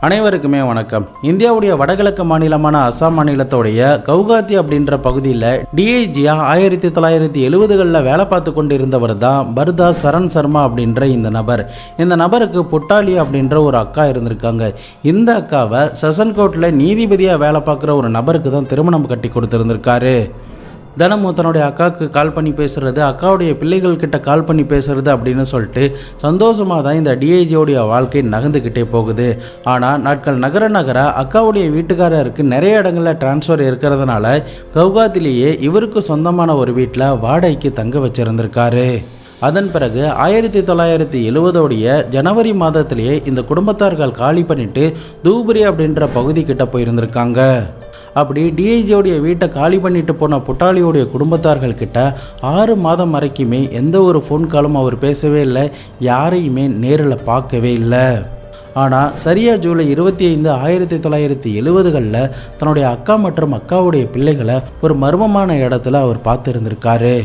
அனைவருக்குமே வணக்கம். இந்தியாவுடைய வடகிழக்கு மாநிலமான அசாம் மாநிலத்தோடைய கவுகாத்தி அப்படின்ற பகுதியில் டிஐஜியா 1970களில் வேலை பார்த்து கொண்டு இருந்தவர் தான் பர்தா சரண் சர்மா அப்படின்ற இந்த நபர். இந்த நபருக்கு புட்டாலி அப்படின்ற ஒரு அக்கா இருந்திருக்காங்க. இந்த அக்காவை செஷன்கோர்ட்டில் நீதிபதியாக வேலை பார்க்குற ஒரு நபருக்கு தான் திருமணம் கட்டி கொடுத்துருந்துருக்காரு. தினமும் தன்னுடைய அக்காவுக்கு கால் பண்ணி பேசுகிறது, அக்காவுடைய பிள்ளைகள்கிட்ட கால் பண்ணி பேசுகிறது அப்படின்னு சொல்லிட்டு சந்தோஷமாக தான் இந்த டிஐஜியோடைய வாழ்க்கை நகர்ந்துக்கிட்டே போகுது. ஆனால் நாட்கள் நகர அக்காவுடைய வீட்டுக்காரருக்கு நிறைய இடங்களில் டிரான்ஸ்ஃபர் இருக்கிறதுனால கவுகாத்திலேயே இவருக்கு சொந்தமான ஒரு வீட்டில் வாடகைக்கு தங்க வச்சிருந்திருக்காரு. அதன் பிறகு 1970 ஜனவரி மாதத்திலேயே இந்த குடும்பத்தார்கள் காலி பண்ணிட்டு தூபுரி அப்படின்ற பகுதி கிட்ட போயிருந்திருக்காங்க. அப்படி டிஐஜியோடைய வீட்டை காலி பண்ணிட்டு போன புட்டாலியோடைய குடும்பத்தார்கள் கிட்ட 6 மாதம் வரைக்குமே எந்த ஒரு ஃபோன் காலும் அவர் பேசவே இல்லை, யாரையுமே நேரில் பார்க்கவே இல்லை. ஆனால் சரியாக ஜூலை 25, 1970களில் தன்னுடைய அக்கா மற்றும் அக்காவுடைய பிள்ளைகளை ஒரு மர்மமான இடத்துல அவர் பார்த்துருந்துருக்காரு.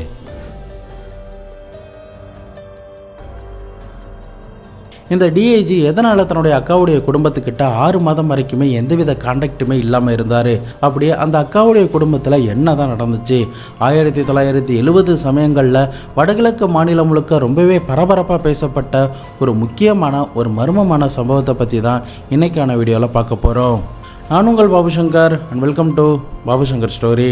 இந்த டிஐஜி எதனால் தன்னுடைய அக்காவுடைய குடும்பத்துக்கிட்ட 6 மாதம் வரைக்குமே எந்தவித கான்டாக்டுமே இல்லாமல் இருந்தார். அப்படியே அந்த அக்காவுடைய குடும்பத்தில் என்ன தான் நடந்துச்சு? 1970 சமயங்களில் வடகிழக்கு மாநிலம் முழுக்க ரொம்பவே பரபரப்பாக பேசப்பட்ட ஒரு முக்கியமான ஒரு மர்மமான சம்பவத்தை பற்றி தான் இன்னைக்கான வீடியோவில் பார்க்க போகிறோம். நான் உங்கள் Babushankar and welcome to Babushankar story.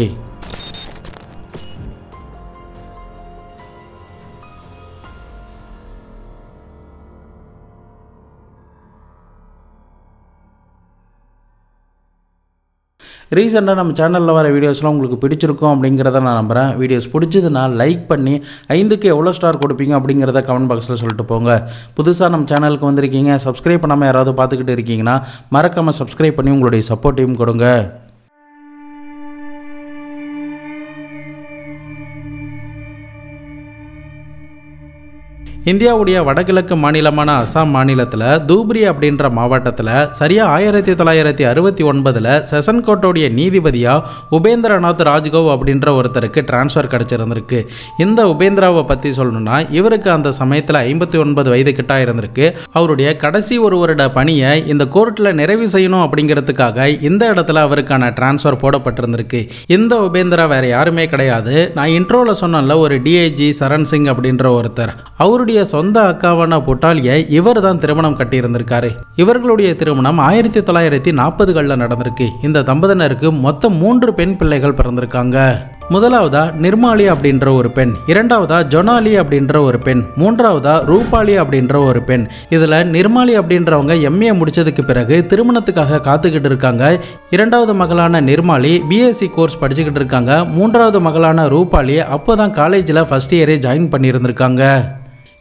ரீசெண்டாக நம்ம சேனலில் வர வீடியோஸ்லாம் உங்களுக்கு பிடிச்சிருக்கும் அப்படிங்கிறத நான் நம்புகிறேன். வீடியோஸ் பிடிச்சதுன்னா லைக் பண்ணி 5க்கு எவ்வளோ ஸ்டார் கொடுப்பீங்க அப்படிங்கிறத கமெண்ட் பாக்ஸில் சொல்லிட்டு போங்க. புதுசாக நம்ம சேனலுக்கு வந்திருக்கீங்க, சப்ஸ்கிரைப் பண்ணாமல் யாராவது பார்த்துக்கிட்டு இருக்கீங்கன்னா மறக்காமல் சப்ஸ்கிரைப் பண்ணி உங்களுடைய சப்போர்ட்டையும் கொடுங்க. இந்தியாவுடைய வடகிழக்கு மாநிலமான அசாம் மாநிலத்தில் தூப்ரி அப்படின்ற மாவட்டத்தில் சரியாக 1969 செஷன்கோர்ட்டோடைய நீதிபதியாக உபேந்திரநாத் ராஜ்கவ் அப்படின்ற ஒருத்தருக்கு டிரான்ஸ்ஃபர் கிடச்சிருந்திருக்கு. இந்த உபேந்திராவை பற்றி சொல்லணும்னா இவருக்கு அந்த சமயத்தில் 59 வயது கிட்ட இருந்திருக்கு. அவருடைய கடைசி ஒரு வருட பணியை இந்த கோர்ட்டில் நிறைவு செய்யணும் அப்படிங்கிறதுக்காக இந்த இடத்துல அவருக்கான டிரான்ஸ்ஃபர் போடப்பட்டிருந்திருக்கு. இந்த உபேந்திரா வேற யாருமே கிடையாது. நான் இன்ட்ரோவில் சொன்னேன்ல, ஒரு டிஐஜி சரண் சிங் அப்படின்ற ஒருத்தர். அவருடைய சொந்த அக்காவான புட்டாலியை இவர் தான் திருமணம் கட்டியிருந்திருக்காரு. இவர்களுடைய திருமணம் 1940களில் நடந்திருக்கு. இந்த தம்பதியினருக்கு மொத்தம் 3 பெண் பிள்ளைகள் பிறந்திருக்காங்க. முதலாவதா நிர்மாலி அப்படின்ற ஒரு பெண், இரண்டாவதா ஜொனாலி அப்படின்ற ஒரு பெண், மூன்றாவதா ரூபாலி அப்படின்ற ஒரு பெண். இதுல நிர்மாலி அப்படின்றவங்க எம்ஏ முடிச்சதுக்கு பிறகு திருமணத்துக்காக காத்துக்கிட்டு இருக்காங்க. இரண்டாவது மகளான நிர்மாலி பிஎஸ்சி கோர்ஸ் படிச்சுக்கிட்டு இருக்காங்க. மூன்றாவது மகளான ரூபாலி அப்போதான் காலேஜில் ஃபர்ஸ்ட் இயரே ஜாயின் பண்ணியிருந்திருக்காங்க.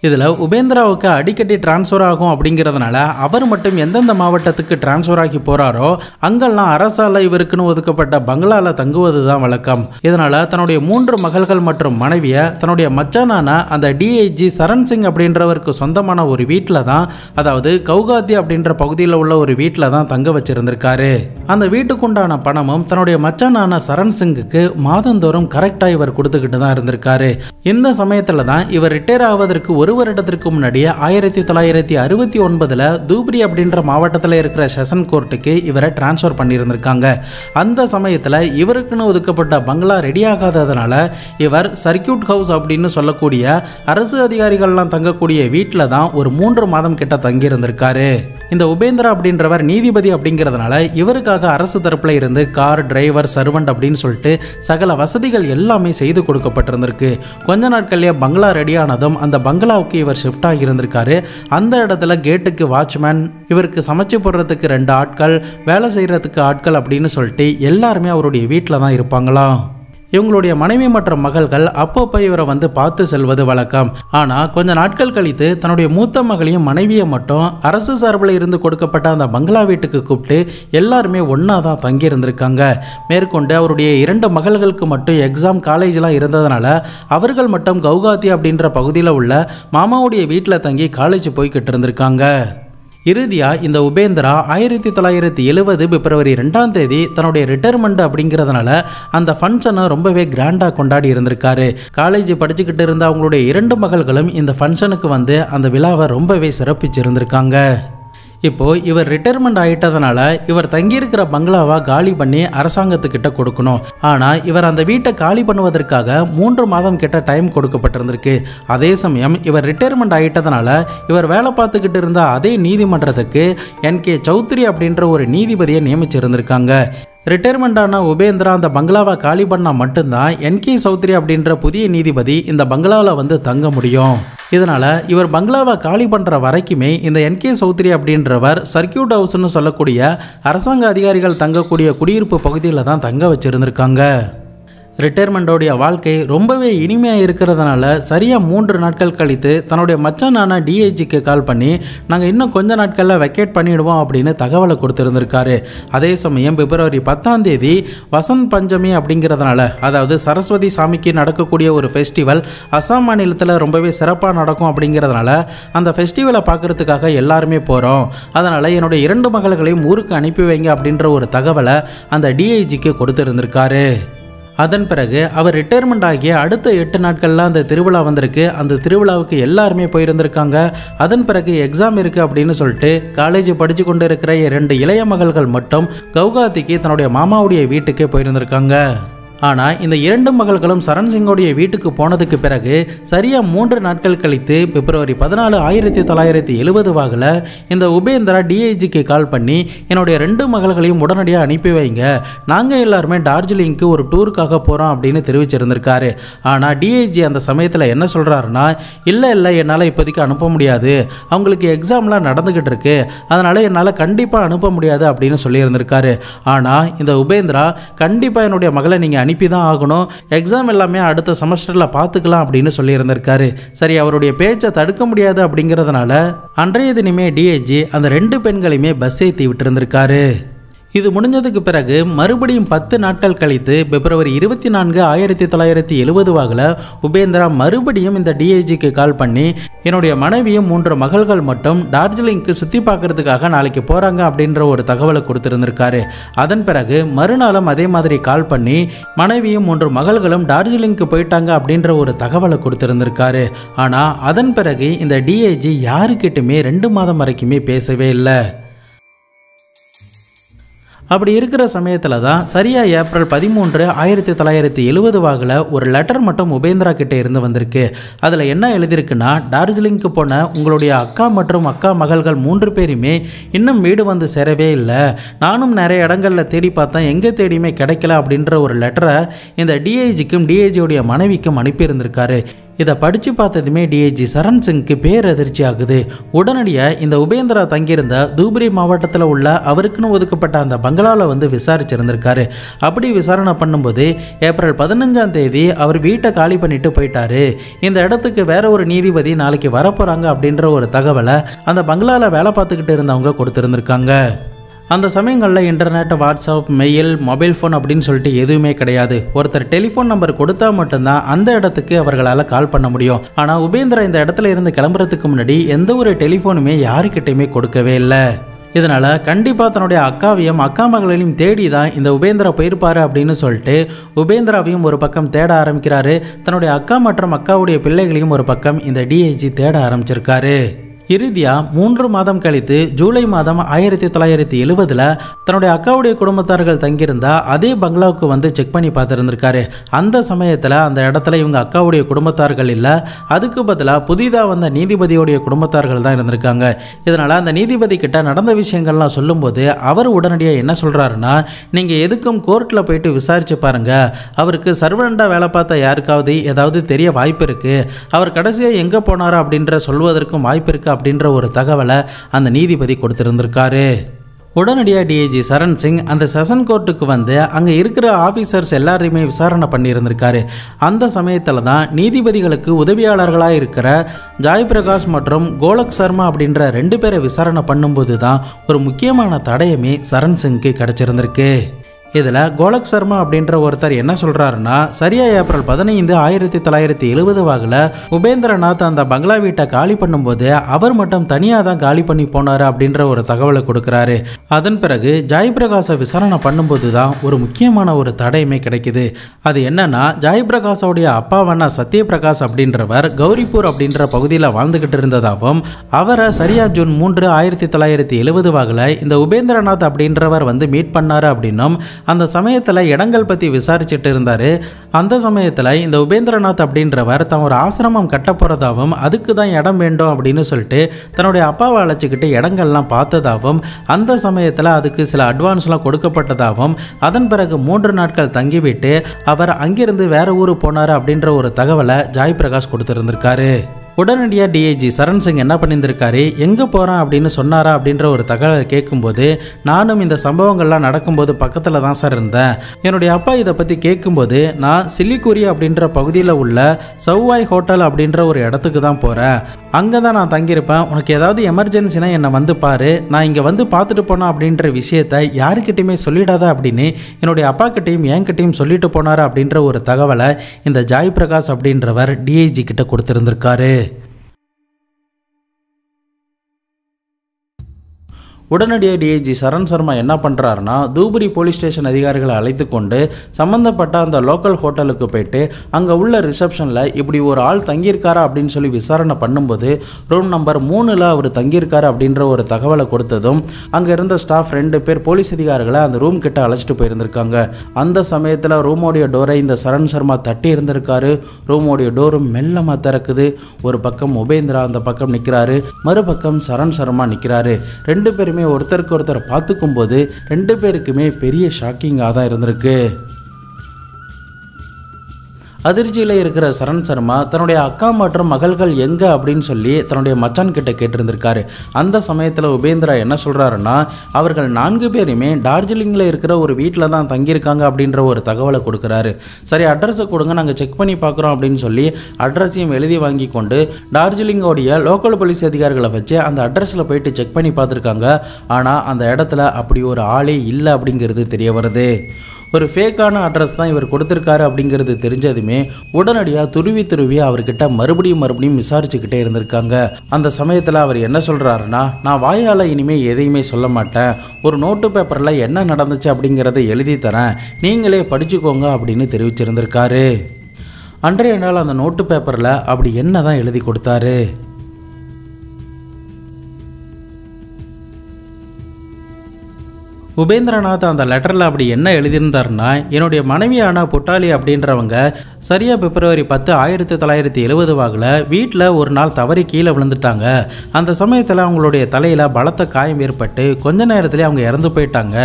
இதில் உபேந்திராவுக்கு அடிக்கடி டிரான்ஸ்ஃபர் ஆகும் அப்படிங்கிறதுனால அவர் மட்டும் எந்தெந்த மாவட்டத்துக்கு டிரான்ஸ்ஃபர் ஆகி போகிறாரோ அங்கெல்லாம் அரசால் இவருக்குன்னு ஒதுக்கப்பட்ட பங்களாவில் தங்குவது தான் வழக்கம். இதனால் தன்னுடைய 3 மகள்கள் மற்றும் மனைவியை தன்னுடைய மச்சானான அந்த டிஐஜி சரண் சிங் அப்படின்றவருக்கு சொந்தமான ஒரு வீட்டில் தான், அதாவது கவுகாத்தி அப்படின்ற பகுதியில் உள்ள ஒரு வீட்டில் தான் தங்க வச்சிருந்திருக்காரு. அந்த வீட்டுக்குண்டான பணமும் தன்னுடைய மச்சானான சரண் சிங்குக்கு மாதந்தோறும் கரெக்டாக இவர் கொடுத்துக்கிட்டு தான் இருந்திருக்காரு. இந்த சமயத்தில் தான் இவர் ரிட்டையர் ஆவதற்கு ஒரு வருடத்திற்கு முன்னாடியே 1969 தூப்ரி அப்படின்ற மாவட்டத்தில் இருக்கிற செஷன் கோர்ட்டுக்கு இவரை டிரான்ஸ்ஃபர் பண்ணியிருந்திருக்காங்க. அந்த சமயத்தில் இவருக்குன்னு ஒதுக்கப்பட்ட பங்களா ரெடி ஆகாததுனால இவர் சர்க்கியூட் ஹவுஸ் அப்படின்னு சொல்லக்கூடிய அரசு அதிகாரிகள்லாம் தங்கக்கூடிய வீட்டில் தான் ஒரு 3 மாதம் கிட்ட தங்கியிருந்திருக்காரு. இந்த உபேந்திரா அப்படின்றவர் நீதிபதி அப்படிங்கிறதுனால இவருக்காக அரசு தரப்புல இருந்து கார், டிரைவர், சர்வெண்ட் அப்படின்னு சொல்லிட்டு சகல வசதிகள் எல்லாமே செய்து கொடுக்கப்பட்டிருந்திருக்கு. கொஞ்ச நாட்கள்லேயே பங்களா ரெடியானதும் அந்த பங்களாவுக்கு இவர் ஷிஃப்ட் ஆகியிருந்திருக்காரு. அந்த இடத்துல கேட்டுக்கு வாட்ச்மேன், இவருக்கு சமைச்சு போடுறதுக்கு 2 ஆட்கள், வேலை செய்யறதுக்கு ஆட்கள் அப்படின்னு சொல்லிட்டு எல்லாருமே அவருடைய வீட்டில் தான் இருப்பாங்களாம். இவங்களுடைய மனைவி மற்றும் மகள்கள் அப்பப்போ இவரை வந்து பார்த்து செல்வது வழக்கம். ஆனால் கொஞ்ச நாட்கள் கழித்து தன்னுடைய மூத்த மகளையும் மனைவியை மட்டும் அரசு சார்பில் இருந்து கொடுக்கப்பட்ட அந்த பங்களா வீட்டுக்கு கூப்பிட்டு எல்லாருமே ஒன்றா தான் தங்கியிருந்திருக்காங்க. மேற்கொண்டு அவருடைய 2 மகள்களுக்கு மட்டும் எக்ஸாம், காலேஜ்லாம் இருந்ததுனால அவர்கள் மட்டும் கவுகாத்தி அப்படின்ற பகுதியில் உள்ள மாமாவுடைய வீட்டில் தங்கி காலேஜ் போய்கிட்டு இருந்திருக்காங்க. இறுதியாக இந்த உபேந்திரா 1970 பிப்ரவரி 2ஆம் தேதி தன்னுடைய ரிட்டையர்மெண்ட் அப்படிங்கிறதுனால அந்த ஃபங்க்ஷனை ரொம்பவே கிராண்டாக கொண்டாடி இருந்திருக்காரு. காலேஜ் படிச்சுக்கிட்டு இருந்த அவங்களுடைய 2 மகள்களும் இந்த ஃபங்க்ஷனுக்கு வந்து அந்த விழாவை ரொம்பவே சிறப்பிச்சிருந்திருக்காங்க. இப்போ இவர் ரிட்டையர்மெண்ட் ஆயிட்டதனால இவர் தங்கியிருக்கிற பங்களாவா காலி பண்ணி அரசாங்கத்துக்கிட்ட கொடுக்கணும். ஆனா இவர் அந்த வீட்டை காலி பண்ணுவதற்காக 3 மாதம் கிட்ட டைம் கொடுக்கப்பட்டிருந்திருக்கு. அதே சமயம் இவர் ரிட்டையர்மெண்ட் ஆயிட்டதனால இவர் வேலை பார்த்துக்கிட்டு இருந்த அதே நீதிமன்றத்துக்கு NK சௌத்ரி அப்படின்ற ஒரு நீதிபதியை நியமிச்சிருந்திருக்காங்க. ரிட்டையர்மெண்ட் ஆன உபேந்திரா அந்த பங்களாவை காலி பண்ணால் மட்டும்தான் NK சௌத்ரி அப்படின்ற புதிய நீதிபதி இந்த பங்களாவில் வந்து தங்க முடியும். இதனால இவர் பங்களாவை காலி பண்ணுற வரைக்குமே இந்த NK சௌத்ரி அப்படின்றவர் சர்க்கியூட் ஹவுஸ்னு சொல்லக்கூடிய அரசாங்க அதிகாரிகள் தங்கக்கூடிய குடியிருப்பு பகுதியில் தான் தங்க வச்சிருந்திருக்காங்க. ரிட்டையர்மெண்டோடைய வாழ்க்கை ரொம்பவே இனிமையாக இருக்கிறதுனால சரியாக 3 நாட்கள் கழித்து தன்னுடைய மச்சானான DIGக்கு கால் பண்ணி நாங்கள் இன்னும் கொஞ்ச நாட்களில் வெக்கேட் பண்ணிவிடுவோம் அப்படின்னு தகவலை கொடுத்துருந்துருக்காரு. அதே சமயம் பிப்ரவரி 10ஆம் தேதி வசந்த் பஞ்சமி அப்படிங்கிறதுனால, அதாவது சரஸ்வதி சாமிக்கு நடக்கக்கூடிய ஒரு ஃபெஸ்டிவல் அசாம் மாநிலத்தில் ரொம்பவே சிறப்பாக நடக்கும் அப்படிங்கிறதுனால அந்த ஃபெஸ்டிவலை பார்க்குறதுக்காக எல்லாருமே போகிறோம். அதனால் என்னுடைய 2 மகள்களையும் ஊருக்கு அனுப்பி வைங்க அப்படின்ற ஒரு தகவலை அந்த DIGக்கு கொடுத்துருந்துருக்காரு. அதன் பிறகு அவர் ரிட்டையர்மெண்ட் ஆகிய அடுத்த 8 நாட்களில் அந்த திருவிழா வந்திருக்கு. அந்த திருவிழாவுக்கு எல்லாருமே போயிருந்திருக்காங்க. அதன் பிறகு எக்ஸாம் இருக்குது அப்படின்னு சொல்லிட்டு காலேஜ் படித்து கொண்டு இருக்கிற 2 இளைய மகள்கள் மட்டும் கவுகாத்திக்கு தன்னுடைய மாமாவுடைய வீட்டுக்கே போயிருந்திருக்காங்க. ஆனால் இந்த 2 மகள்களும் சரண் சிங்கோடைய வீட்டுக்கு போனதுக்கு பிறகு சரியாக 3 நாட்கள் கழித்து பிப்ரவரி 14, 1970 வாக்கில் இந்த உபேந்திரா DIGக்கு கால் பண்ணி என்னுடைய 2 மகள்களையும் உடனடியாக அனுப்பி வைங்க, நாங்கள் எல்லாருமே டார்ஜிலிங்க்கு ஒரு டூருக்காக போகிறோம் அப்படின்னு தெரிவிச்சிருந்திருக்காரு. ஆனால் DIG அந்த சமயத்தில் என்ன சொல்கிறாருன்னா, இல்லை என்னால் இப்போதைக்கு அனுப்ப முடியாது, அவங்களுக்கு எக்ஸாம்லாம் நடந்துக்கிட்டு இருக்கு, அதனால் என்னால் கண்டிப்பாக அனுப்ப முடியாது அப்படின்னு சொல்லியிருந்திருக்காரு. ஆனால் இந்த உபேந்திரா கண்டிப்பாக என்னுடைய மகளை நீங்கள் அனுப்பி தான் ஆகணும், எக்ஸாம் எல்லாமே அடுத்த செமஸ்டரில் பார்த்துக்கலாம் அப்படின்னு சொல்லியிருந்திருக்காரு. சரி, அவருடைய பேச்சை தடுக்க முடியாது அப்படிங்கிறதுனால அன்றைய தினமே DIG அந்த 2 பெண்களையுமே பஸ் ஏற்றி விட்டுருந்திருக்காரு. இது முடிஞ்சதுக்கு பிறகு மறுபடியும் 10 நாட்கள் கழித்து பிப்ரவரி 24, 1970 வாக்கில் உபேந்திரா மறுபடியும் இந்த DIGக்கு கால் பண்ணி என்னுடைய மனைவியும் 3 மகள்கள் மட்டும் டார்ஜிலிங்க்கு சுற்றி பார்க்கறதுக்காக நாளைக்கு போகிறாங்க அப்படின்ற ஒரு தகவலை கொடுத்துருந்துருக்காரு. அதன் பிறகு மறுநாளும் அதே மாதிரி கால் பண்ணி மனைவியும் 3 மகள்களும் டார்ஜிலிங்க்கு போயிட்டாங்க அப்படின்ற ஒரு தகவலை கொடுத்துருந்துருக்காரு. ஆனால் அதன் பிறகு இந்த DIG யாருக்கிட்டுமே 2 மாதம் வரைக்குமே பேசவே இல்லை. அப்படி இருக்கிற சமயத்தில் தான் சரியாக ஏப்ரல் 13, 1970 வாக்கில் ஒரு லெட்டர் மட்டும் உபேந்திரா கிட்டே இருந்து வந்திருக்கு. அதில் என்ன எழுதியிருக்குன்னா, டார்ஜிலிங்க்கு போன உங்களுடைய அக்கா மற்றும் அக்கா மகள்கள் 3 பேருமே இன்னும் வீடு வந்து சேரவே இல்லை, நானும் நிறைய இடங்களில் தேடி பார்த்தேன், எங்கே தேடியுமே கிடைக்கல அப்படின்ற ஒரு லெட்டரை இந்த DIGக்கும் DIGயோடைய மனைவிக்கும் அனுப்பியிருந்திருக்காரு. இதை படித்து பார்த்ததுமே DIG சரண் சிங்க்கு பேரதிர்ச்சி ஆகுது. உடனடியாக இந்த உபேந்திரா தங்கியிருந்த தூப்ரி மாவட்டத்தில் உள்ள அவருக்குன்னு ஒதுக்கப்பட்ட அந்த பங்களாவில் வந்து விசாரிச்சிருந்திருக்காரு. அப்படி விசாரணை பண்ணும்போது ஏப்ரல் 15ஆம் தேதி அவர் வீட்டை காலி பண்ணிட்டு போயிட்டாரு, இந்த இடத்துக்கு வேற ஒரு நீதிபதி நாளைக்கு வரப்போகிறாங்க அப்படின்ற ஒரு தகவலை அந்த பங்களாவில் வேலை பார்த்துக்கிட்டு இருந்தவங்க கொடுத்துருந்துருக்காங்க. அந்த சமயங்களில் internet, WhatsApp, mail, mobile phone அப்படின்னு சொல்லிட்டு எதுவுமே கிடையாது. ஒருத்தர் டெலிஃபோன் நம்பர் கொடுத்தா மட்டும்தான் அந்த இடத்துக்கு அவர்களால் கால் பண்ண முடியும். ஆனால் உபேந்திரா இந்த இடத்துல இருந்து கிளம்புறதுக்கு முன்னாடி எந்த ஒரு டெலிஃபோனுமே யாருக்கிட்டையுமே கொடுக்கவே இல்லை. இதனால் கண்டிப்பாக தன்னுடைய அக்காவையும் அக்கா மகளையும் தேடி தான் இந்த உபேந்திரா போயிருப்பாரு அப்படின்னு சொல்லிட்டு உபேந்திராவையும் ஒரு பக்கம் தேட ஆரம்பிக்கிறாரு. தன்னுடைய அக்கா மற்றும் அக்காவுடைய பிள்ளைகளையும் ஒரு பக்கம் இந்த DIG தேட ஆரம்பிச்சிருக்காரு. இறுதியாக 3 மாதம் கழித்து ஜூலை மாதம் 1970 தன்னுடைய அக்காவுடைய குடும்பத்தார்கள் தங்கியிருந்தா அதே பங்களாவுக்கு வந்து செக் பண்ணி பார்த்துருந்துருக்காரு. அந்த சமயத்தில் அந்த இடத்துல இவங்க அக்காவுடைய குடும்பத்தார்கள் இல்லை, அதுக்கு பதிலாக புதிதாக வந்த நீதிபதியோடைய குடும்பத்தார்கள் தான் இருந்திருக்காங்க. இதனால் அந்த நீதிபதி கிட்ட நடந்த விஷயங்கள்லாம் சொல்லும்போது அவர் உடனடியாக என்ன சொல்கிறாருன்னா, நீங்கள் எதுக்கும் கோர்ட்டில் போயிட்டு விசாரிச்சு பாருங்கள், அவருக்கு சர்வனண்டாக வேலை பார்த்த யாருக்காவது ஏதாவது தெரிய வாய்ப்பு இருக்குது, அவர் கடைசியாக எங்கே போனாரோ அப்படின்ற சொல்வதற்கும் வாய்ப்பு இருக்குது அப்படின்ற ஒரு தகவலை அந்த நீதிபதி கொடுத்திருந்திருக்காரு. உடனடியாக DIG சரண் சிங் அந்த செஷன் கோர்ட்டுக்கு வந்து அங்கே இருக்கிற ஆஃபீஸர்ஸ் எல்லாரையுமே விசாரணை பண்ணியிருந்திருக்காரு. அந்த சமயத்தில் தான் நீதிபதிகளுக்கு உதவியாளர்களாக இருக்கிற ஜாய் பிரகாஷ் மற்றும் கோலக் சர்மா அப்படின்ற 2 பேரை விசாரணை பண்ணும்போது தான் ஒரு முக்கியமான தடயமே சரண் சிங்க்கு கிடச்சிருந்திருக்கு. இதில் கோலக் சர்மா அப்படின்ற ஒருத்தர் என்ன சொல்கிறாருன்னா, சரியா ஏப்ரல் 15, 1970 வாக்கில் உபேந்திரநாத் அந்த பங்களா வீட்டை காலி பண்ணும்போது அவர் மட்டும் தனியாக தான் காலி பண்ணி போனார் அப்படின்ற ஒரு தகவலை கொடுக்குறாரு. அதன் பிறகு ஜெயபிரகாஷை விசாரணை பண்ணும்போது தான் ஒரு முக்கியமான ஒரு தடயமே கிடைக்குது. அது என்னன்னா, ஜெயபிரகாஷோடைய அப்பாவான சத்யபிரகாஷ் அப்படின்றவர் கௌரிப்பூர் அப்படின்ற பகுதியில் வாழ்ந்துகிட்டு இருந்ததாகவும் அவரை சரியா ஜூன் 3, 1970 வாக்கில் இந்த உபேந்திரநாத் அப்படின்றவர் வந்து மீட் பண்ணாரு அப்படின்னும் அந்த சமயத்தில் இடங்கள் பற்றி விசாரிச்சுட்டு இருந்தார். அந்த சமயத்தில் இந்த உபேந்திரநாத் அப்படின்றவர் தான் ஒரு ஆசிரமம் கட்ட போகிறதாகவும் அதுக்கு தான் இடம் வேண்டும் அப்படின்னு சொல்லிட்டு தன்னுடைய அப்பாவை அழைச்சிக்கிட்டு இடங்கள்லாம் பார்த்ததாகவும் அந்த சமயத்தில் அதுக்கு சில அட்வான்ஸ்லாம் கொடுக்கப்பட்டதாகவும் அதன் பிறகு 3 நாட்கள் தங்கிவிட்டு அவர் அங்கிருந்து வேற ஊர் போனார் அப்படின்ற ஒரு தகவலை ஜெயபிரகாஷ் கொடுத்துருந்துருக்காரு. உடனடியாக டிஐஜி சரண் சிங் என்ன பண்ணியிருந்திருக்காரு, எங்கே போகிறான் அப்படின்னு சொன்னாரா அப்படின்ற ஒரு தகவலை கேட்கும்போது, நானும் இந்த சம்பவங்கள்லாம் நடக்கும்போது பக்கத்தில் தான் சார் இருந்தேன். என்னுடைய அப்பா இதை பற்றி கேட்கும்போது, நான் சில்லிகுரி அப்படின்ற பகுதியில் உள்ள சவ்வாய் ஹோட்டல் அப்படின்ற ஒரு இடத்துக்கு தான் போகிறேன், அங்கே தான் நான் தங்கியிருப்பேன், உனக்கு ஏதாவது எமர்ஜென்சினா என்னை வந்து பாரு, நான் இங்கே வந்து பார்த்துட்டு போனேன் அப்படின்ற விஷயத்தை யாருக்கிட்டையுமே சொல்லிடாத அப்படின்னு என்னுடைய அப்பா கிட்டையும் என்கிட்டையும் சொல்லிட்டு போனார் அப்படின்ற ஒரு தகவலை இந்த ஜெயபிரகாஷ் அப்படின்றவர் டிஐஜி கிட்ட கொடுத்துருந்துருக்காரு. உடனடியாக டிஐஜி சரண் சர்மா என்ன பண்ணுறாருன்னா, தூபுரி போலீஸ் ஸ்டேஷன் அதிகாரிகளை அழைத்து கொண்டு சம்மந்தப்பட்ட அந்த லோக்கல் ஹோட்டலுக்கு போயிட்டு அங்கே உள்ள ரிசப்ஷனில் இப்படி ஒரு ஆள் தங்கியிருக்காரா அப்படின்னு சொல்லி விசாரணை பண்ணும்போது ரூம் நம்பர் 3ல் அவர் தங்கியிருக்காரு அப்படின்ற ஒரு தகவலை கொடுத்ததும் அங்கே இருந்த ஸ்டாஃப் 2 பேர் போலீஸ் அதிகாரிகளை அந்த ரூம் கிட்ட அழைச்சிட்டு போயிருந்திருக்காங்க. அந்த சமயத்தில் ரூமோடைய டோரை இந்த சரண் சர்மா தட்டி இருந்திருக்காரு. ரூமோடைய டோரும் மெல்லமாக திறக்குது. ஒரு பக்கம் உபேந்திரா அந்த பக்கம் நிற்கிறாரு, மறுபக்கம் சரண் சர்மா நிற்கிறாரு. 2 பேருமே ஒருத்தருக்கு ஒருத்தர் பார்த்துக்கும் போது 2 பேருக்குமே பெரிய ஷாக்கிங்காக தான் இருந்திருக்கு. அதிர்ச்சியில் இருக்கிற சரண் சர்மா தன்னுடைய அக்கா மற்றும் மகள்கள் எங்கே அப்படின்னு சொல்லி தன்னுடைய மச்சான் கிட்ட கேட்டிருந்திருக்காரு. அந்த சமயத்தில் உபேந்திரா என்ன சொல்கிறாருன்னா, அவர்கள் 4 பேருமே டார்ஜிலிங்கில் இருக்கிற ஒரு வீட்டில் தான் தங்கியிருக்காங்க அப்படின்ற ஒரு தகவலை கொடுக்குறாரு. சரி, அட்ரஸை கொடுங்க, நாங்கள் செக் பண்ணி பார்க்குறோம் அப்படின்னு சொல்லி அட்ரஸையும் எழுதி வாங்கி கொண்டு டார்ஜிலிங்கோடைய லோக்கல் போலீஸ் அதிகாரிகளை வச்சு அந்த அட்ரஸில் போயிட்டு செக் பண்ணி பார்த்துருக்காங்க. ஆனால் அந்த இடத்துல அப்படி ஒரு ஆளே இல்லை அப்படிங்கிறது தெரிய வருது. ஒரு ஃபேக்கான அட்ரஸ் தான் இவர் கொடுத்துருக்காரு அப்படிங்கிறது தெரிஞ்சதுமே உடனடியாக துருவி அவர்கிட்ட மறுபடியும் விசாரிச்சுக்கிட்டே இருந்திருக்காங்க. அந்த சமயத்தில் அவர் என்ன சொல்கிறாருன்னா, நான் வாயால் இனிமேல் எதையுமே சொல்ல மாட்டேன், ஒரு நோட்டு பேப்பரில் என்ன நடந்துச்சு அப்படிங்கிறத எழுதி தரேன், நீங்களே படிச்சுக்கோங்க அப்படின்னு தெரிவிச்சிருந்திருக்காரு. அன்றைய நாள் அந்த நோட்டு பேப்பரில் அப்படி என்ன தான் எழுதி கொடுத்தாரு. உபேந்திரநாத் அந்த லெட்டரில் அப்படி என்ன எழுதியிருந்தாருன்னா, என்னுடைய மனைவியான புட்டாலி அப்படின்றவங்க சரியாக பிப்ரவரி 10, 1970 வாக்கில் வீட்டில் ஒரு நாள் தவறி கீழே விழுந்துட்டாங்க. அந்த சமயத்தில் அவங்களுடைய தலையில் பலத்த காயம் ஏற்பட்டு கொஞ்ச நேரத்திலே அவங்க இறந்து போயிட்டாங்க.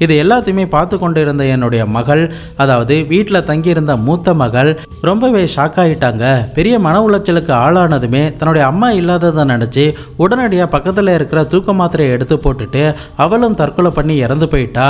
இது எல்லாத்தையுமே பார்த்து கொண்டு இருந்த என்னுடைய மகள், அதாவது வீட்டில் தங்கியிருந்த மூத்த மகள் ரொம்பவே ஷாக் ஆகிட்டாங்க. பெரிய மன உளைச்சலுக்கு ஆளானதுமே தன்னுடைய அம்மா இல்லாததை நினச்சி உடனடியாக பக்கத்தில் இருக்கிற தூக்க மாத்திரையை எடுத்து போட்டுட்டு அவளும் தற்கொலை பண்ணி இறந்து போயிட்டா.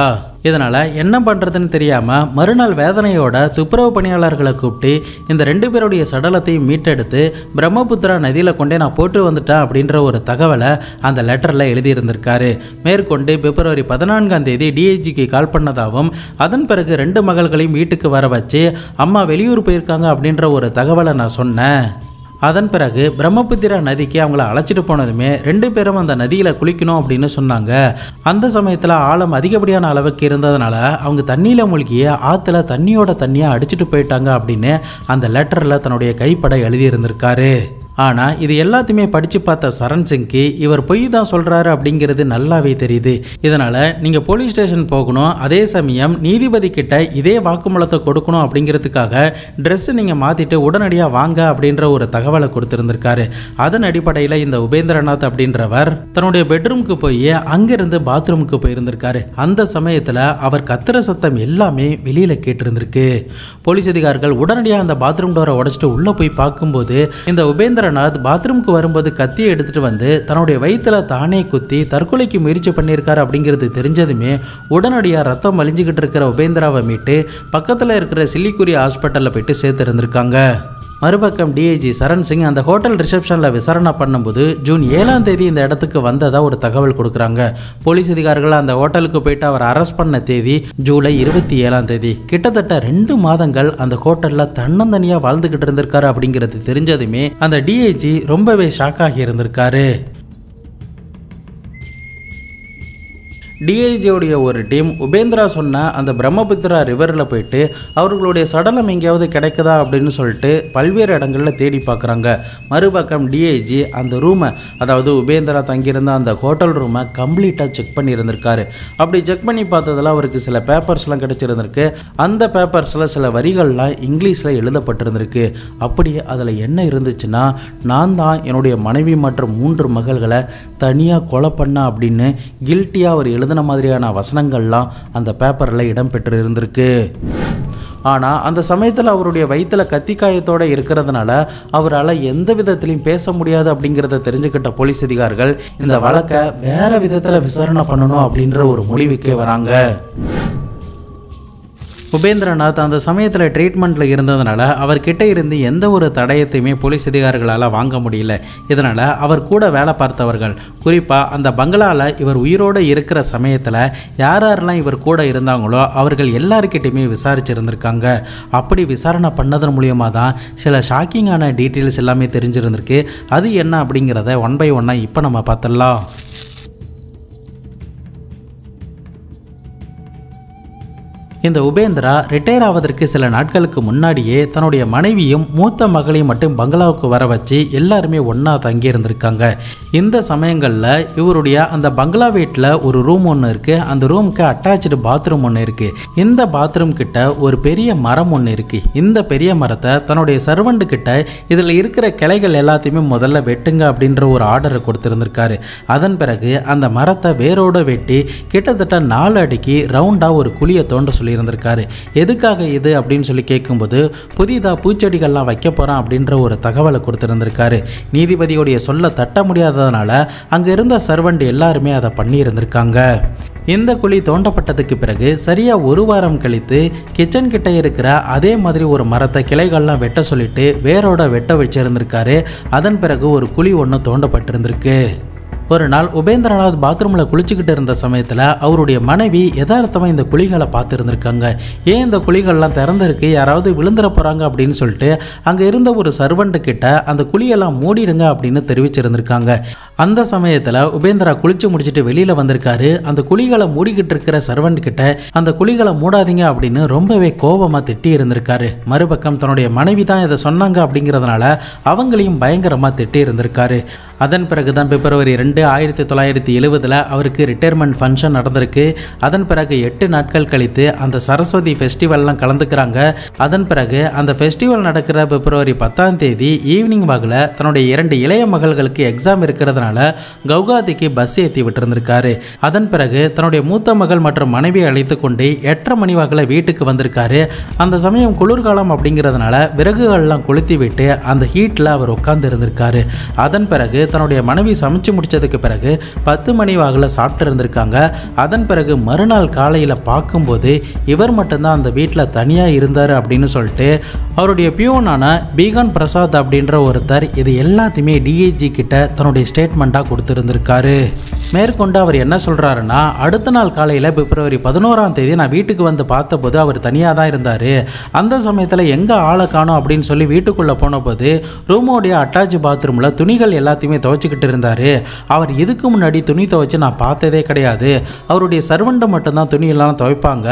இதனால் என்ன பண்ணுறதுன்னு தெரியாமல் மறுநாள் வேதனையோட துப்புரவு பணியாளர்களை கூப்பிட்டு இந்த 2 பேருடைய சடலத்தையும் மீட்டெடுத்து பிரம்மபுத்திரா நதியில் கொண்டே நான் போட்டு வந்துட்டேன் அப்படின்ற ஒரு தகவலை அந்த லெட்டரில் எழுதியிருந்திருக்காரு. மேற்கொண்டு பிப்ரவரி 14 டிஐஜிக்கு கால் பண்ணதாகவும் அதன் பிறகு 2 மகள்களையும் வீட்டுக்கு வர வச்சு அம்மா வெளியூர் போயிருக்காங்க அப்படின்ற ஒரு தகவலை நான் சொன்னேன். அதன் பிறகு பிரம்மபுத்திரா நதிக்கு அவங்கள அழைச்சிட்டு போனதுமே 2 பேரும் அந்த நதியில் குளிக்கணும் அப்படின்னு சொன்னாங்க. அந்த சமயத்தில் ஆழம் அதிகப்படியான அளவுக்கு இருந்ததுனால அவங்க தண்ணியில் மூழ்கிய ஆற்றுல தண்ணியாக அடிச்சுட்டு போயிட்டாங்க அப்படின்னு அந்த லெட்டரில் தன்னுடைய கைப்பட எழுதியிருந்திருக்காரு. ஆனால் இது எல்லாத்தையுமே படித்து பார்த்த சரண் சிங்க்கு இவர் பொய் தான் சொல்கிறாரு அப்படிங்கிறது நல்லாவே தெரியுது. இதனால் நீங்கள் போலீஸ் ஸ்டேஷன் போகணும், அதே சமயம் நீதிபதி கிட்ட இதே வாக்குமூலத்தை கொடுக்கணும் அப்படிங்கிறதுக்காக ட்ரெஸ்ஸு நீங்கள் மாற்றிட்டு உடனடியாக வாங்க அப்படின்ற ஒரு தகவலை கொடுத்துருந்துருக்காரு. அதன் அடிப்படையில் இந்த உபேந்திரநாத் அப்படின்றவர் தன்னுடைய பெட்ரூமுக்கு போய் அங்கேருந்து பாத்ரூமுக்கு போயிருந்திருக்காரு. அந்த சமயத்தில் அவர் கத்துற சத்தம் எல்லாமே வெளியில் கேட்டிருந்திருக்கு. போலீஸ் அதிகாரிகள் உடனடியாக அந்த பாத்ரூம் டோரை உடைச்சிட்டு உள்ளே போய் பார்க்கும்போது இந்த உபேந்திரநாத் பாத்ரூமுக்கு வரும்போது கத்தியை எடுத்துட்டு வந்து தன்னுடைய வயிற்றுல தானே குத்தி தற்கொலைக்கு முயற்சி பண்ணியிருக்காரு அப்படிங்கிறது தெரிஞ்சதுமே உடனடியாக ரத்தம் வலிஞ்சுக்கிட்டு இருக்கிற உபேந்திராவை மீட்டு பக்கத்தில் இருக்கிற சில்லிகுரி ஹாஸ்பிட்டலில் போயிட்டு சேர்த்து இருந்திருக்காங்க. மறுபக்கம் டிஐஜி சரண் சிங் அந்த ஹோட்டல் ரிசப்ஷனில் விசாரணை பண்ணும்போது ஜூன் 7ஆம் தேதி இந்த இடத்துக்கு வந்ததா ஒரு தகவல் கொடுக்குறாங்க. போலீஸ் அதிகாரிகள் அந்த ஹோட்டலுக்கு போயிட்டு அவர் அரெஸ்ட் பண்ண தேதி ஜூலை 27ஆம் தேதி. கிட்டத்தட்ட 2 மாதங்கள் அந்த ஹோட்டலில் தன்னந்தனியாக வாழ்ந்துகிட்டு இருந்திருக்காரு அப்படிங்கிறது தெரிஞ்சதுமே அந்த டிஐஜி ரொம்பவே ஷாக் ஆகி இருந்திருக்காரு. டிஐஜியோடைய ஒரு டீம் உபேந்திரா சொன்ன அந்த பிரம்மபுத்திரா ரிவரில் போயிட்டு அவர்களுடைய சடலம் எங்கேயாவது கிடைக்குதா அப்படின்னு சொல்லிட்டு பல்வேறு இடங்களில் தேடி பார்க்குறாங்க. மறுபக்கம் டிஐஜி அந்த ரூமை, அதாவது உபேந்திரா தங்கியிருந்த அந்த ஹோட்டல் ரூமை கம்ப்ளீட்டாக செக் பண்ணியிருந்திருக்காரு. அப்படி செக் பண்ணி பார்த்ததில் அவருக்கு சில பேப்பர்ஸ்லாம் கிடைச்சிருந்திருக்கு. அந்த பேப்பர்ஸில் சில வரிகள்லாம் இங்கிலீஷில் எழுதப்பட்டிருந்திருக்கு. அப்படி அதில் என்ன இருந்துச்சுன்னா, நான் தான் என்னுடைய மனைவி மற்றும் 3 மகள்களை தனியாக கொலை பண்ண அப்படின்னு கில்ட்டியாக அவர் எழுதின மாதிரியான வசனங்கள்லாம் அந்த பேப்பரில் இடம்பெற்று இருந்திருக்கு. ஆனால் அந்த சமயத்தில் அவருடைய வயிற்றில் கத்திக்காயத்தோடு இருக்கிறதுனால அவரால் எந்த விதத்திலையும் பேச முடியாது அப்படிங்கிறத தெரிஞ்சுக்கிட்ட போலீஸ் அதிகாரிகள் இந்த வழக்கை வேறு விதத்தில் விசாரணை பண்ணணும் அப்படின்ற ஒரு முடிவுக்கே வராங்க. உபேந்திரநாத் அந்த சமயத்தில் ட்ரீட்மெண்ட்டில் இருந்ததுனால அவர்கிட்ட இருந்து எந்த ஒரு தடயத்தையுமே போலீஸ் அதிகாரிகளால் வாங்க முடியல. இதனால் அவர் கூட வேலை பார்த்தவர்கள், குறிப்பாக அந்த பங்களாவில் இவர் உயிரோடு இருக்கிற சமயத்தில் யாரெல்லாம் இவர் கூட இருந்தாங்களோ அவர்கள் எல்லாருக்கிட்டையுமே விசாரிச்சிருந்திருக்காங்க. அப்படி விசாரணை பண்ணதன் மூலியமாக தான் சில ஷாக்கிங்கான டீட்டெயில்ஸ் எல்லாமே தெரிஞ்சிருந்திருக்கு. அது என்ன அப்படிங்கிறத 1 by 1 இப்போ நம்ம பார்த்துடலாம். இந்த உபேந்திரா ரிட்டையர் ஆவதற்கு சில நாட்களுக்கு முன்னாடியே தன்னுடைய மனைவியும் மூத்த மகளையும் மட்டும் பங்களாவுக்கு வர வச்சு எல்லாருமே ஒன்றா தங்கி இருந்திருக்காங்க. இந்த சமயங்களில் இவருடைய அந்த பங்களா வீட்டில் ஒரு ரூம் ஒன்று இருக்குது. அந்த ரூமுக்கு அட்டாச்சு பாத்ரூம் ஒன்று இருக்குது. இந்த பாத்ரூம் கிட்ட ஒரு பெரிய மரம் ஒன்று இருக்குது. இந்த பெரிய மரத்தை தன்னுடைய சர்வெண்ட் கிட்ட இதில் இருக்கிற கிளைகள் எல்லாத்தையுமே முதல்ல வெட்டுங்க அப்படின்ற ஒரு ஆர்டரை கொடுத்துருந்துருக்காரு. அதன் பிறகு அந்த மரத்தை வேரோடு வெட்டி கிட்டத்தட்ட 4 அடிக்கு ரவுண்டாக ஒரு குழியை தோண்ட சொல்லி இருந்திருக்காரு. எதுக்காக இது அப்படின்னு சொல்லி கேட்கும்போது புதிதாக பூச்செடிகள்லாம் வைக்க போகிறான் அப்படின்ற ஒரு தகவலை கொடுத்துருந்துருக்காரு. நீதிபதியோடைய சொல்ல தட்ட முடியாததுனால அங்கே இருந்த சர்வெண்ட் எல்லாருமே அதை பண்ணி இருந்திருக்காங்க. இந்த குழி தோண்டப்பட்டதுக்கு பிறகு சரியாக 1 வாரம் கழித்து கிச்சன் கிட்ட இருக்கிற அதே மாதிரி ஒரு மரத்தை கிளைகள்லாம் வெட்ட சொல்லிட்டு வேரோட வெட்ட வச்சிருந்திருக்காரு. அதன் பிறகு ஒரு குழி ஒன்று தோண்டப்பட்டிருந்திருக்கு. ஒரு நாள் உபேந்திரநாத் பாத்ரூமில் குளிச்சுக்கிட்டு இருந்த சமயத்தில் அவருடைய மனைவி யதார்த்தமாக இந்த குழிகளை பார்த்துருந்துருக்காங்க. ஏன் இந்த குழிகள்லாம் திறந்துருக்கு, யாராவது விழுந்துட போகிறாங்க அப்படின்னு சொல்லிட்டு அங்கே இருந்த ஒரு சர்வெண்ட் கிட்ட அந்த குழியெல்லாம் மூடிடுங்க அப்படின்னு தெரிவிச்சிருந்திருக்காங்க. அந்த சமயத்தில் உபேந்திரா குளிச்சு முடிச்சுட்டு வெளியில் வந்திருக்காரு. அந்த குழிகளை மூடிக்கிட்டு இருக்கிற சர்வெண்ட் கிட்ட அந்த குழிகளை மூடாதீங்க அப்படின்னு ரொம்பவே கோபமாக திட்டி இருந்திருக்காரு. மறுபக்கம் தன்னுடைய மனைவி தான் இதை சொன்னாங்க அப்படிங்கிறதுனால அவங்களையும் பயங்கரமாக திட்டி இருந்திருக்காரு. அதன் பிறகு தான் பிப்ரவரி 2, 1970 அவருக்கு ரிட்டையர்மெண்ட் ஃபங்க்ஷன் நடந்திருக்கு. அதன் பிறகு 8 நாட்கள் கழித்து அந்த சரஸ்வதி ஃபெஸ்டிவல்லாம் கலந்துக்கிறாங்க. அதன் பிறகு அந்த ஃபெஸ்டிவல் நடக்கிற பிப்ரவரி 10ஆம் தேதி ஈவினிங் வாக்கில் தன்னுடைய 2 இளைய மகள்களுக்கு எக்ஸாம் இருக்கிறதுனால கவுகாத்திக்கு பஸ் ஏற்றி விட்டுருந்திருக்காரு. அதன் பிறகு தன்னுடைய மூத்த மகள் மற்றும் மனைவியை அழைத்து கொண்டு 8:30 மணி வாக்கில் வீட்டுக்கு வந்திருக்காரு. அந்த சமயம் குளிர்காலம் அப்படிங்கிறதுனால விறகுகள்லாம் கொளுத்தி விட்டு அந்த ஹீட்டில் அவர் உட்கார்ந்து இருந்திருக்காரு. அதன் பிறகு தன்னுடைய மனைவி சமைச்சு முடிச்சதுக்கு பிறகு 10 மணி வாக்கில் சாப்பிட்டு இருந்திருக்காங்க. அதன் பிறகு மறுநாள் காலையில் பார்க்கும்போது இவர் மட்டும்தான் அந்த வீட்டில் தனியாக இருந்தார் அப்படின்னு சொல்லிட்டு அவருடைய பியூனான பீகான் பிரசாத் அப்படின்ற ஒருத்தர் இது எல்லாத்தையுமே டிஐஜி கிட்ட தன்னுடைய ஸ்டேட்மெண்ட்டாக கொடுத்துருந்துருக்காரு. மேற்கொண்டு அவர் என்ன சொல்கிறாருன்னா, அடுத்த நாள் காலையில் பிப்ரவரி 11ஆம் தேதி நான் வீட்டுக்கு வந்து பார்த்தபோது அவர் தனியாக தான் இருந்தார். அந்த சமயத்தில் எங்கே ஆளை காணோம் அப்படின்னு சொல்லி வீட்டுக்குள்ளே போனபோது ரூமோடைய அட்டாச் பாத்ரூமில் துணிகள் எல்லாத்தையுமே துவைச்சிக்கிட்டு இருந்தார். அவர் இதுக்கு முன்னாடி துணி துவைச்சு நான் பார்த்ததே கிடையாது. அவருடைய சர்வெண்ட்டை மட்டும்தான் துணியெல்லாம் துவைப்பாங்க.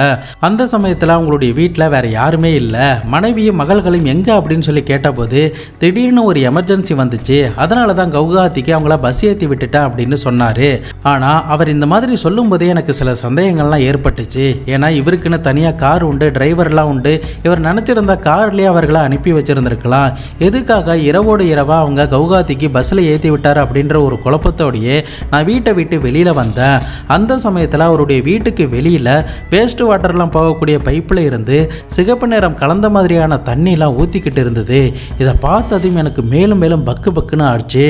அந்த சமயத்தில் அவங்களுடைய வீட்டில் வேறு யாருமே இல்லை. மனைவியும் மகள்களையும் எங்கே அப்படின்னு சொல்லி கேட்டபோது திடீர்னு ஒரு எமர்ஜென்சி வந்துச்சு, அதனால தான் கவுகாத்திக்கு அவங்கள பஸ் ஏற்றி விட்டுட்டேன் அப்படின்னு சொன்னார். ஆனால் அவர் இந்த மாதிரி சொல்லும் போதே எனக்கு சில சந்தேகங்கள்லாம் ஏற்பட்டுச்சு. ஏன்னா இவருக்குன்னு தனியாக கார் உண்டு, டிரைவர்லாம் உண்டு. இவர் நினச்சிருந்தா கார்லேயே அவர்களை அனுப்பி வச்சிருந்திருக்கலாம். எதுக்காக இரவோடு இரவா அவங்க கவுகாத்திக்கு பஸ்ஸில் ஏற்றி விட்டார் அப்படின்ற ஒரு குழப்பத்தோடையே நான் வீட்டை விட்டு வெளியில் வந்தேன். அந்த சமயத்தில் அவருடைய வீட்டுக்கு வெளியில் வேஸ்ட் வாட்டர்லாம் போகக்கூடிய பைப்பில் இருந்து சிகப்பு நிறம் கலந்த மாதிரியான தண்ணிலாம் ஊற்றிக்கிட்டு இருந்தது. இதை பார்த்ததும் எனக்கு மேலும் மேலும் பக்கு பக்குன்னு ஆச்சு.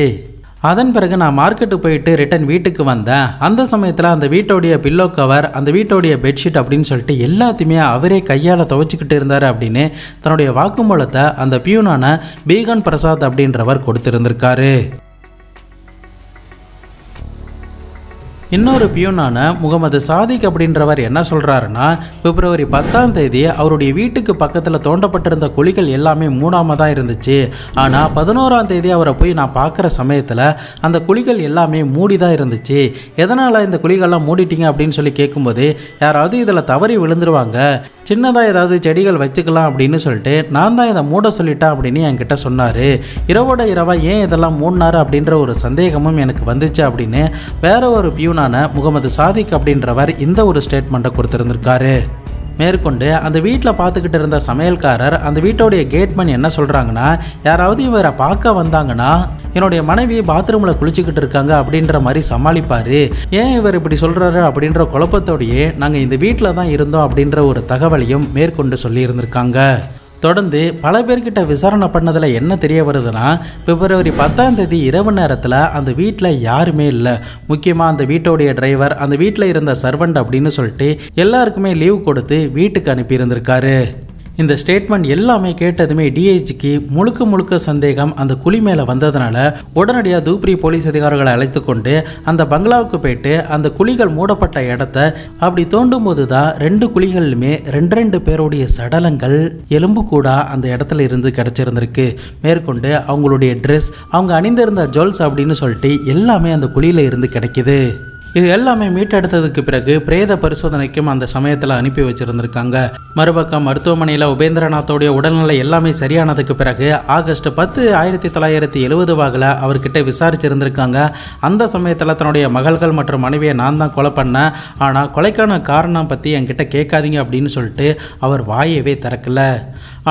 அதன் பிறகு நான் மார்க்கெட்டு போயிட்டு ரிட்டன் வீட்டுக்கு வந்தேன். அந்த சமயத்தில் அந்த வீட்டோடைய பில்லோ கவர், அந்த வீட்டோடைய பெட்ஷீட் அப்படின்னு சொல்லிட்டு எல்லாத்தையுமே அவரே கையால் துவைச்சிக்கிட்டு இருந்தார் அப்படின்னு தன்னுடைய வாக்குமூலத்தை அந்த பியூனான பீகன் பிரசாத் அப்படின்றவர் கொடுத்திருந்திருக்காரு. இன்னொரு பியூனான முகமது சாதிக் அப்படின்றவர் என்ன சொல்கிறாருன்னா, பிப்ரவரி 10ஆம் தேதி அவருடைய வீட்டுக்கு பக்கத்தில் தோண்டப்பட்டிருந்த குழிகள் எல்லாமே மூடாமல் தான் இருந்துச்சு. ஆனால் 11ஆம் தேதி அவரை போய் நான் பார்க்குற சமயத்தில் அந்த குழிகள் எல்லாமே மூடி தான் இருந்துச்சு. எதனால் இந்த குழிகள்லாம் மூடிட்டீங்க அப்படின்னு சொல்லி கேட்கும்போது, யாராவது இதில் தவறி விழுந்துருவாங்க, சின்னதாக ஏதாவது செடிகள் வச்சுக்கலாம் அப்படின்னு சொல்லிட்டு நான் தான் இதை மூட சொல்லிட்டேன் அப்படின்னு என்கிட்ட சொன்னார். இரவோட இரவாக ஏன் இதெல்லாம் மூடினாரு அப்படின்ற ஒரு சந்தேகமும் எனக்கு வந்துச்சு அப்படின்னு வேற ஒரு பியூனான முகமது சாதிக் அப்படின்றவர் இந்த ஒரு ஸ்டேட்மெண்ட்டை கொடுத்துருந்துருக்காரு. மேற்கொண்டு அந்த வீட்டில் பார்த்துக்கிட்டு இருந்த சமையல்காரர், அந்த வீட்டோடைய கேட்மேன் என்ன சொல்கிறாங்கன்னா, யாராவது இவரை பார்க்க வந்தாங்கன்னா என்னுடைய மனைவி பாத்ரூமில் குளிச்சுக்கிட்டு இருக்காங்க அப்படின்ற மாதிரி சமாளிப்பார். ஏன் இவர் இப்படி சொல்கிறாரு அப்படின்ற குழப்பத்தோடையே நாங்கள் இந்த வீட்டில் தான் இருந்தோம் அப்படின்ற ஒரு தகவலையும் மேற்கொண்டு சொல்லியிருந்திருக்காங்க. தொடர்ந்து பல பேர்கிட்ட விசாரணை பண்ணதில் என்ன தெரிய வருதுன்னா, பிப்ரவரி 10ஆம் தேதி இரவு நேரத்தில் அந்த வீட்டில் யாருமே இல்லை. முக்கியமாக அந்த வீட்டோடைய டிரைவர், அந்த வீட்டில் இருந்த சர்வெண்ட் அப்படின்னு சொல்லிட்டு எல்லாருக்குமே லீவ் கொடுத்து வீட்டுக்கு அனுப்பியிருந்திருக்காரு. இந்த ஸ்டேட்மெண்ட் எல்லாமே கேட்டதுமே டிஐஜிக்கு முழுக்க சந்தேகம் அந்த குழி மேலே வந்ததுனால உடனடியாக தூப்ரி போலீஸ் அதிகாரிகளை அழைத்து கொண்டு அந்த பங்களாவுக்கு போயிட்டு அந்த குழிகள் மூடப்பட்ட இடத்த அப்படி தோண்டும் போது தான் 2 குழிகளிலுமே 2 பேருடைய சடலங்கள் எலும்பு கூட அந்த இடத்துல இருந்து கிடைச்சிருந்திருக்கு. மேற்கொண்டு அவங்களுடைய ட்ரெஸ், அவங்க அணிந்திருந்த ஜுவல்ஸ் அப்படின்னு சொல்லிட்டு எல்லாமே அந்த குழியில இருந்து கிடைக்குது. இது எல்லாமே மீட்டெடுத்ததுக்கு பிறகு பிரேத பரிசோதனைக்கும் அந்த சமயத்தில் அனுப்பி வச்சிருந்திருக்காங்க. மறுபக்கம் மருத்துவமனையில் உபேந்திரநாத்தோடைய உடல்நிலை எல்லாமே சரியானதுக்கு பிறகு ஆகஸ்ட் 10, 1970 வாக்கில் அவர்கிட்ட விசாரிச்சிருந்திருக்காங்க. அந்த சமயத்தில் தன்னுடைய மகள்கள் மற்றும் மனைவியை நான் தான் கொலை பண்ணேன், ஆனால் கொலைக்கான காரணம் பற்றி என்கிட்ட கேட்காதீங்க அப்படின்னு சொல்லிட்டு அவர் வாயவே திறக்கல.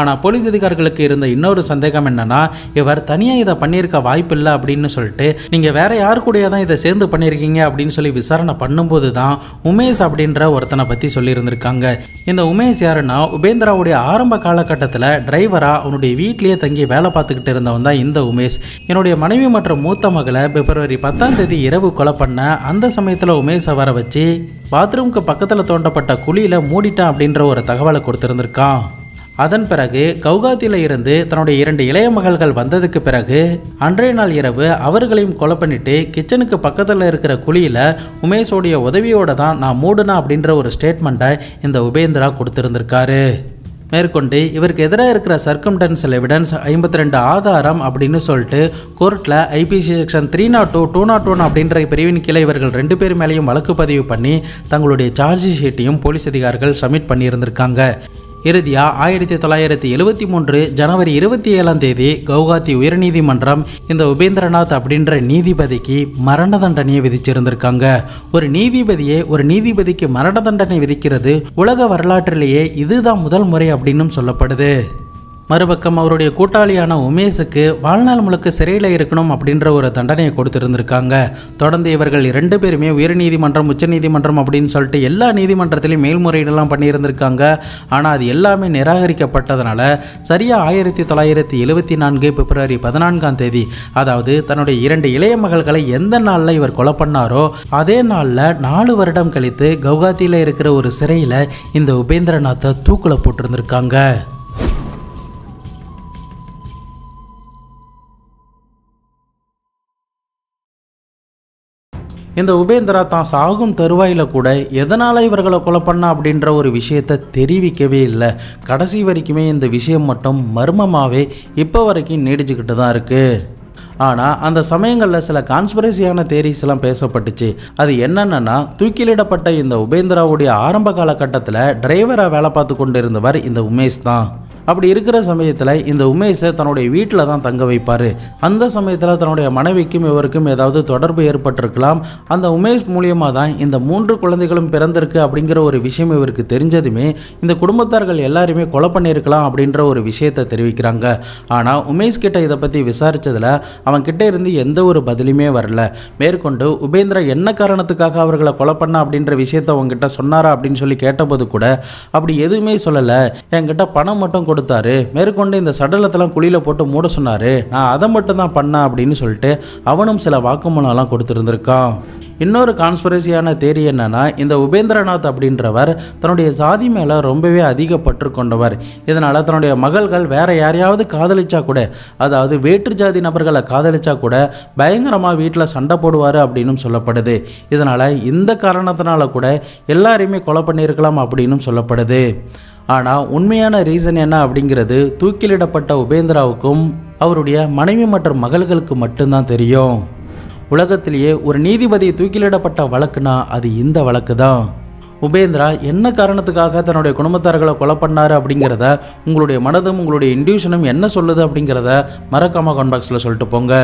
ஆனால் போலீஸ் அதிகாரிகளுக்கு இருந்த இன்னொரு சந்தேகம் என்னன்னா, இவர் தனியாக இதை பண்ணியிருக்க வாய்ப்பு இல்லை அப்படின்னு சொல்லிட்டு நீங்கள் வேற யாரு கூட தான் இதை சேர்ந்து பண்ணியிருக்கீங்க அப்படின்னு சொல்லி விசாரணை பண்ணும்போது தான் உமேஷ் அப்படின்ற ஒருத்தனை பற்றி சொல்லியிருந்திருக்காங்க. இந்த உமேஷ் யாருன்னா, உபேந்திராவுடைய ஆரம்ப காலகட்டத்தில் டிரைவராக அவனுடைய வீட்லேயே தங்கி வேலை பார்த்துக்கிட்டு இருந்தவன் தான் இந்த உமேஷ். என்னுடைய மனைவி மற்றும் மூத்த மகளை பிப்ரவரி 10ஆம் தேதி இரவு கொலை பண்ண அந்த சமயத்தில் உமேஷை வர வச்சு பாத்ரூமுக்கு பக்கத்தில் தோண்டப்பட்ட குழியில் மூடிட்டான் அப்படின்ற ஒரு தகவலை கொடுத்துருந்துருக்கான். அதன் பிறகு கவுகாத்தியில் இருந்து தன்னுடைய 2 இளைய மகள்கள் வந்ததுக்கு பிறகு அன்றைய நாள் இரவு அவர்களையும் கொலை பண்ணிட்டு கிச்சனுக்கு பக்கத்தில் இருக்கிற குழியில் உமேஷோடைய உதவியோடு தான் நான் மூடுனா அப்படின்ற ஒரு ஸ்டேட்மெண்ட்டை இந்த உபேந்திரா கொடுத்துருந்துருக்காரு. மேற்கொண்டு இவருக்கு எதிராக இருக்கிற சர்க்கம்டன்ஷியல் எவிடன்ஸ் 52 ஆதாரம் அப்படின்னு சொல்லிட்டு கோர்ட்டில் ஐபிசி செக்ஷன் 302, 201 அப்படின்ற பிரிவின் கீழே இவர்கள் 2 பேர் மேலேயும் வழக்கு பதிவு பண்ணி தங்களுடைய சார்ஜ் ஷீட்டையும் போலீஸ் அதிகாரிகள் சப்மிட் பண்ணியிருந்திருக்காங்க. இறுதியாக 1973 ஜனவரி 27ஆம் தேதி கவுகாத்தி உயர்நீதிமன்றம் இந்த உபேந்திரநாத் அப்படின்ற நீதிபதிக்கு மரண தண்டனையை விதிச்சிருந்திருக்காங்க. ஒரு நீதிபதிக்கு மரண தண்டனை விதிக்கிறது உலக வரலாற்றிலேயே இதுதான் முதல் முறை அப்படின்னு சொல்லப்படுது. மறுபக்கம் அவருடைய கூட்டாளியான உமேஷுக்கு வாழ்நாள் முழுக்க சிறையில் இருக்கணும் அப்படின்ற ஒரு தண்டனையை கொடுத்துருந்துருக்காங்க. தொடர்ந்து இவர்கள் 2 பேருமே உயர்நீதிமன்றம், உச்சநீதிமன்றம் அப்படின்னு சொல்லிட்டு எல்லா நீதிமன்றத்திலையும் மேல்முறையீடெல்லாம் பண்ணியிருந்திருக்காங்க. ஆனால் அது எல்லாமே நிராகரிக்கப்பட்டதுனால சரியாக 1974 பிப்ரவரி 14ஆம் தேதி, அதாவது தன்னுடைய 2 இளைய மகள்களை எந்த நாளில் இவர் கொலை பண்ணாரோ அதே நாளில் 4 வருடம் கழித்து கவுகாத்தியில் இருக்கிற ஒரு சிறையில் இந்த உபேந்திரநாத்தை தூக்கில் போட்டிருந்திருக்காங்க. இந்த உபேந்திரா தான் சாகும் தருவாயில் கூட எதனால் இவர்களை கொலை பண்ண அப்படின்ற ஒரு விஷயத்தை தெரிவிக்கவே இல்லை. கடைசி வரைக்குமே இந்த விஷயம் மட்டும் மர்மமாகவே இப்போ வரைக்கும் நீடிச்சுக்கிட்டு தான் இருக்குது. ஆனால் அந்த சமயங்களில் சில கான்ஸ்பிரசியான தேரிஸ் எல்லாம் பேசப்பட்டுச்சு. அது என்னென்னா, தூக்கிலிடப்பட்ட இந்த உபேந்திராவுடைய ஆரம்ப காலகட்டத்தில் டிரைவராக வேலை பார்த்து கொண்டு இருந்தவர் இந்த உமேஷ் தான். அப்படி இருக்கிற சமயத்தில் இந்த உமேஷை தன்னுடைய வீட்டில் தான் தங்க வைப்பார். அந்த சமயத்தில் தன்னுடைய மனைவிக்கும் இவருக்கும் ஏதாவது தொடர்பு ஏற்பட்டிருக்கலாம். அந்த உமேஷ் மூலியமாக தான் இந்த 3 குழந்தைகளும் பிறந்திருக்கு அப்படிங்கிற ஒரு விஷயம் இவருக்கு தெரிஞ்சதுமே இந்த குடும்பத்தார்கள் எல்லாருமே கொலை பண்ணியிருக்கலாம் அப்படின்ற ஒரு விஷயத்தை தெரிவிக்கிறாங்க. ஆனால் உமேஷ் கிட்ட இதை பற்றி விசாரித்ததில் அவன் கிட்டே இருந்து எந்த ஒரு பதிலுமே வரல. மேற்கொண்டு உபேந்திரா என்ன காரணத்துக்காக அவர்களை கொலை பண்ண அப்படின்ற விஷயத்தை அவங்ககிட்ட சொன்னாரா அப்படின்னு சொல்லி கேட்டபோது கூட அப்படி எதுவுமே சொல்லலை, என்கிட்ட பணம் மட்டும் கொடுத்தாரு, மேற்கொண்டு இந்த சடலத்தெல்லாம் குழியில் போட்டு மூட சொன்னார், நான் அதை மட்டும் தான் பண்ணேன் அப்படின்னு சொல்லிட்டு அவனும் சில வாக்குமூலம்லாம் கொடுத்துருந்துருக்கான். இன்னொரு கான்ஸ்பிரசியான தேரி என்னன்னா, இந்த உபேந்திரநாத் அப்படின்றவர் தன்னுடைய சாதி மேலே ரொம்பவே அதிக பற்று கொண்டவர். இதனால் தன்னுடைய மகள்கள் வேற யாரையாவது காதலிச்சா கூட, அதாவது வேற்று ஜாதி நபர்களை காதலிச்சா கூட பயங்கரமாக வீட்டில் சண்டை போடுவார் அப்படின்னு சொல்லப்படுது. இதனால் இந்த காரணத்தினால கூட எல்லாரையுமே கொலை பண்ணியிருக்கலாம் அப்படின்னு சொல்லப்படுது. ஆனால் உண்மையான ரீசன் என்ன அப்படிங்கிறது தூக்கிலிடப்பட்ட உபேந்திராவுக்கும் அவருடைய மனைவி மற்றும் மகள்களுக்கு மட்டும்தான் தெரியும். உலகத்திலேயே ஒரு நீதிபதி தூக்கிலிடப்பட்ட வழக்குனா அது இந்த வழக்கு தான். உபேந்திரா என்ன காரணத்துக்காக தன்னுடைய குடும்பத்தார்களை கொலை பண்ணாரு அப்படிங்கிறத உங்களுடைய மனதும் உங்களுடைய இன்ட்யூஷனும் என்ன சொல்லுது அப்படிங்கிறத மறக்காம கமெண்ட் பாக்ஸில் சொல்லிட்டு போங்க.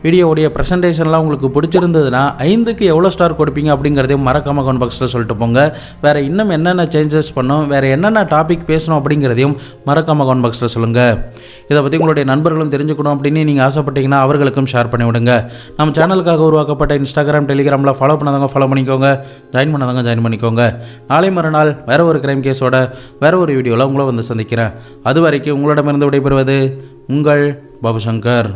வீடியோவுடைய ப்ரெசன்டேஷன்லாம் உங்களுக்கு பிடிச்சிருந்ததுன்னா 5க்கு எவ்வளோ ஸ்டார் கொடுப்பீங்க அப்படிங்கிறதையும் மறக்காம கமெண்ட் பாக்ஸில் சொல்லிட்டு போங்க. வேறு இன்னும் என்னென்ன சேஞ்சஸ் பண்ணணும், வேறு என்னென்ன டாபிக் பேசணும் அப்படிங்கிறதையும் மறக்காம கமெண்ட் பாக்ஸில் சொல்லுங்கள். இதை பற்றி உங்களுடைய நண்பர்களும் தெரிஞ்சுக்கணும் அப்படின்னு நீங்கள் ஆசைப்பட்டீங்கன்னா அவர்களுக்கும் ஷேர் பண்ணி விடுங்க. நம்ம சேனலுக்காக உருவாக்கப்பட்ட இன்ஸ்டாகிராம், டெலிகிராமில் ஃபாலோ பண்ணாதவங்க ஃபாலோ பண்ணிக்கோங்க, ஜாயின் பண்ணாதவங்க ஜாயின் பண்ணிக்கோங்க. நாளை மறுநாள் வேறு ஒரு கிரைம் கேஸோட வேறு ஒரு வீடியோவில் உங்களை வந்து சந்திக்கிறேன். அது வரைக்கும் உங்களிடமிருந்து விடைபெறுவது உங்கள் பாபு சங்கர்.